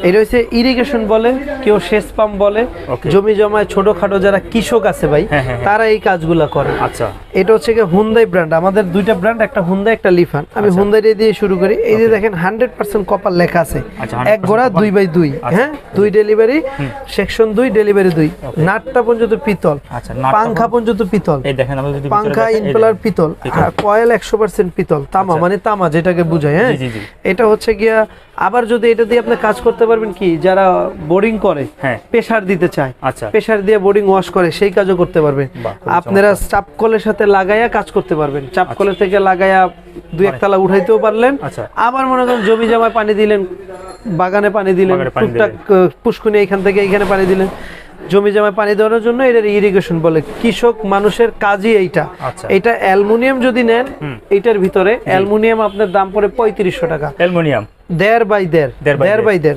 এটা হচ্ছে ইরিগেশন বলে, কেউ সেচ পাম্প বলে। জমি জমায় ছোটখাটো যারা কৃষক আছে ভাই, তারা এই কাজগুলা করে। আচ্ছা, এটা হচ্ছে কি হুন্দাই ব্র্যান্ড, আমাদের দুইটা ব্র্যান্ড, একটা হুন্দাই একটা লিফান। আমি হুন্দাই দিয়ে শুরু করি। এই যে দেখেন 100% কপার লেখা আছে, এক গোড়া 2x2, হ্যাঁ, 2 ডেলিভারি, সেকশন 2 ডেলিভারি 2, নাটটা পর্যন্ত পিতল, পাংখা পর্যন্ত পিতল, এই দেখেন আমরা যদি পাংখা ইম্পেলার পিতল, আর কয়েল 100% পিতল, তামা মানে তামা যেটাকে বোঝায়। হ্যাঁ, এটা হচ্ছে গিয়া আবার যদি এটা দিয়ে আপনি কাজ করতে পারবেন কি, যারা বোরিং করে, প্রেসার দিতে চায়, প্রেসার দিয়ে বোরিং ওয়াশ করে, সেই কাজও করতে পারবেন আপনারা। চাপকলের সাথে লাগাইয়া কাজ করতে পারবেন, চাপকলের থেকে লাগাইয়া 2-1 তালা উঠাইতেও পারলেন। আবার মনে করেন জমি জমায় পানি দিলেন, বাগানে পানি দিলেন, টুকটাক পুষ্কুনি এখান থেকে এইখানে পানি দিলেন, জমি জমায় পানি দেওয়ার জন্য এটা ইরিগেশন বলে। কৃষক মানুষের কাজই এইটা। এটা অ্যালুমিনিয়াম যদি নেন, এইটার ভিতরে অ্যালুমিনিয়াম আপনার দাম পড়ে 3500 টাকা। Aluminium 1.5 by 1.5